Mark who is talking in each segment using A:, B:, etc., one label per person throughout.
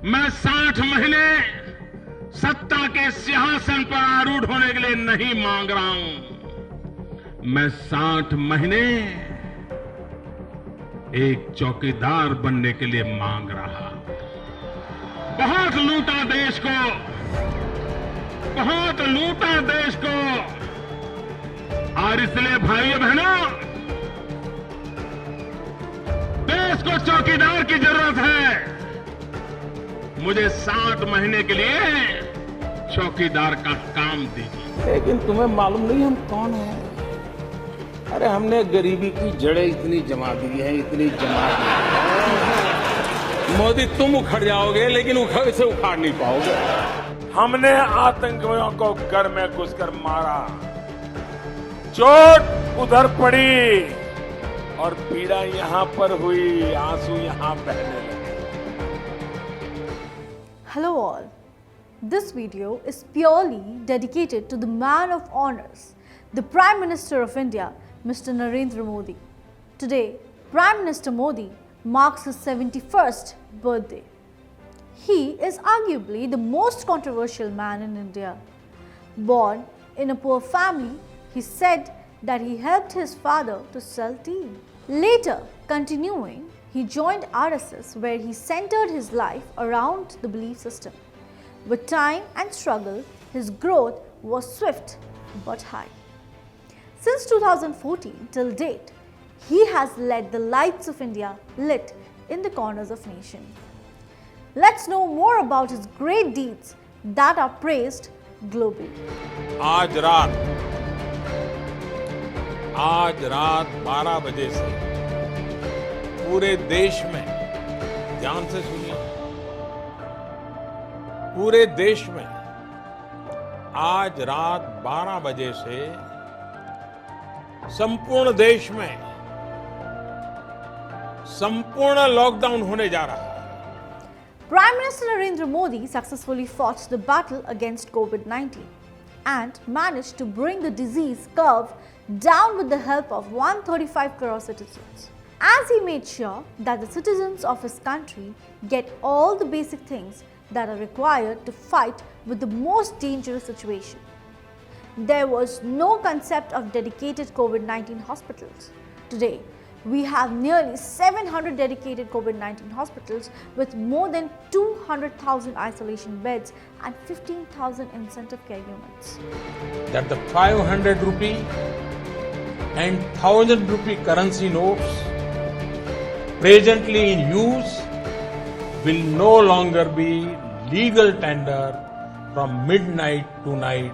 A: मैं 60 महीने सत्ता के सिंहासन पर आरूढ़ होने के लिए नहीं मांग रहा हूं। मैं 60 महीने एक चौकीदार बनने के लिए मांग रहा। बहुत लूटा देश को, बहुत लूटा देश को, और इसलिए भाइयों बहनों, देश को चौकीदार की जरूरत है। मुझे 60 महीने के लिए चौकीदार का काम दीजिए।
B: लेकिन तुम्हें मालूम नहीं हम कौन हैं? अरे हमने गरीबी की जड़ें इतनी जमा दी हैं, इतनी जमा दी हैं। मोदी तुम उखड़ जाओगे, लेकिन इसे उखाड़ नहीं पाओगे। हमने आतंकियों को घर में घुसकर मारा, चोट उधर पड़ी और पीड़ा यहां पर हुई, आंसू यहां बहने लगे।
C: Hello all. This video is purely dedicated to the man of honors, the Prime Minister of India, Mr. Narendra Modi. Today, Prime Minister Modi marks his 71st birthday. He is arguably the most controversial man in India. Born in a poor family, he said that he helped his father to sell tea. Later, continuing, he joined RSS, where he centered his life around the belief system. With time and struggle, his growth was swift but high. Since 2014 till date, he has led the lights of India lit in the corners of nation. Let's know more about his great deeds that are praised globally.
B: आज रात 12 बजे से पूरे देश में, ध्यान से सुनिए, पूरे देश में आज रात 12 बजे से संपूर्ण देश में संपूर्ण लॉकडाउन होने जा रहा है।
C: Prime Minister Narendra Modi successfully fought the battle against COVID-19 and managed to bring the disease curve down with the help of 135 crore citizens. As he made sure that the citizens of his country get all the basic things that are required to fight with the most dangerous situation. There was no concept of dedicated COVID-19 hospitals. Today, we have nearly 700 dedicated COVID-19 hospitals with more than 200,000 isolation beds and 15,000 intensive care units.
B: That the 500 rupee and 1000 rupee currency notes presently in use will no longer be legal tender from midnight to night.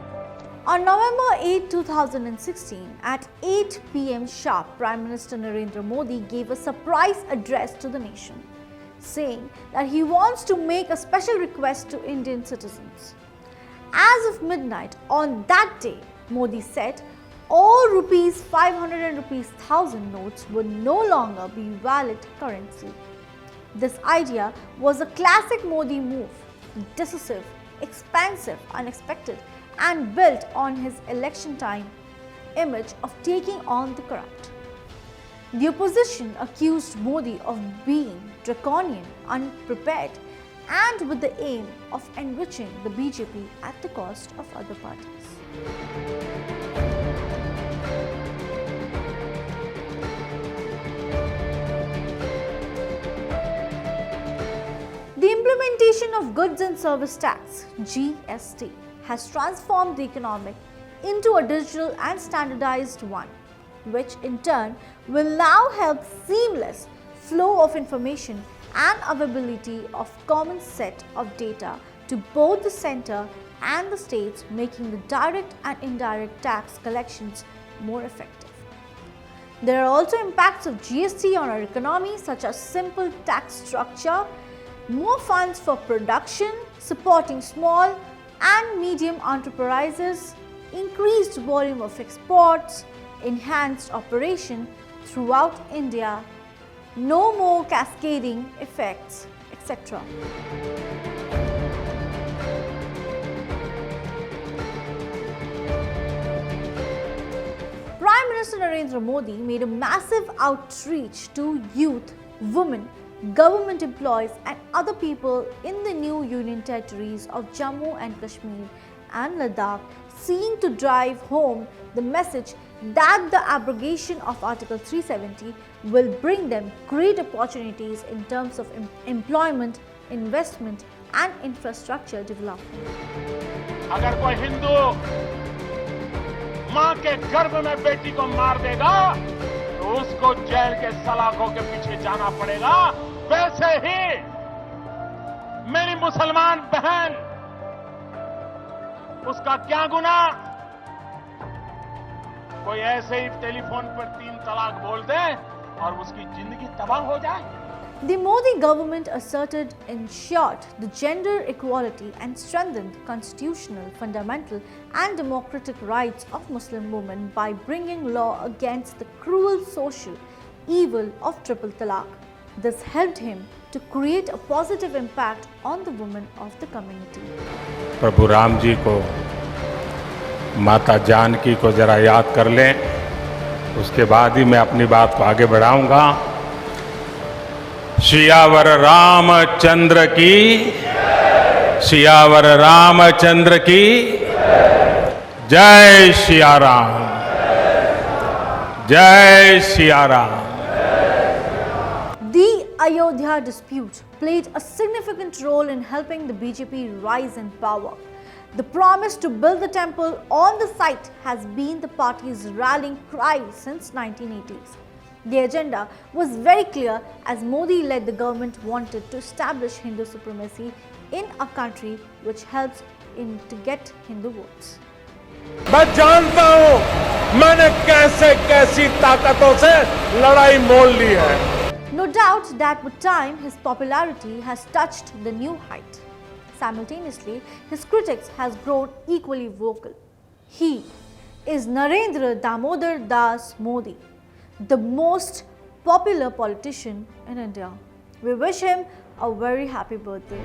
C: On November 8, 2016, at 8 p.m. sharp, Prime Minister Narendra Modi gave a surprise address to the nation, saying that he wants to make a special request to Indian citizens. As of midnight on that day, Modi said all rupees 500 and rupees 1000 notes would no longer be valid currency. This idea was a classic Modi move, decisive, expansive, unexpected, and built on his election time image of taking on the corrupt. The opposition accused Modi of being draconian, unprepared, and with the aim of enriching the BJP at the cost of other parties. The implementation of Goods and Service Tax (GST) has transformed the economy into a digital and standardized one, which in turn will now help seamless flow of information and availability of common set of data to both the center and the states, making the direct and indirect tax collections more effective. There are also impacts of GST on our economy, such as simple tax structure, more funds for production, supporting small and medium enterprises, increased volume of exports, enhanced operation throughout India, no more cascading effects, etc. Prime Minister Narendra Modi made a massive outreach to youth, women government employees and other people in the new union territories of Jammu and Kashmir and Ladakh seeking to drive home the message that the abrogation of Article 370 will bring them great opportunities in terms of employment, investment and infrastructure development.
D: अगर कोई हिंदू मां के गर्भ में बेटी को मार देगा तो उसको जेल के सलाखों के पीछे जाना पड़ेगा। वैसे ही मेरी मुसलमान बहन, उसका क्या गुनाह? कोई ऐसे ही टेलीफोन पर 3 तलाक बोल दे और उसकी जिंदगी तबाह हो जाए।
C: The Modi government asserted, ensured the gender equality and strengthened constitutional, fundamental and democratic rights of Muslim women by bringing law against the cruel social evil of triple talaq. This helped him to create a positive impact on the women of the community.
B: प्रभु राम जी को, माता जानकी को जरा याद कर लें, उसके बाद ही मैं अपनी बात को आगे बढ़ाऊंगा। सियावर रामचंद्र की, सियावर रामचंद्र की जय सिया राम, जय Siya Ram.
C: The Ayodhya dispute played a significant role in helping the BJP rise in power. The promise to build the temple on the site has been the party's rallying cry since 1980s. The agenda was very clear as Modi-led the government wanted to establish Hindu supremacy in a country which helps in to get Hindu votes.
D: मैं जानता हूं मैंने कैसे कैसी ताकतों से लड़ाई मोल ली है।
C: No doubt that with time his popularity has touched the new height. Simultaneously, his critics has grown equally vocal. He is Narendra Damodar Das Modi, the most popular politician in India. We wish him a very happy birthday.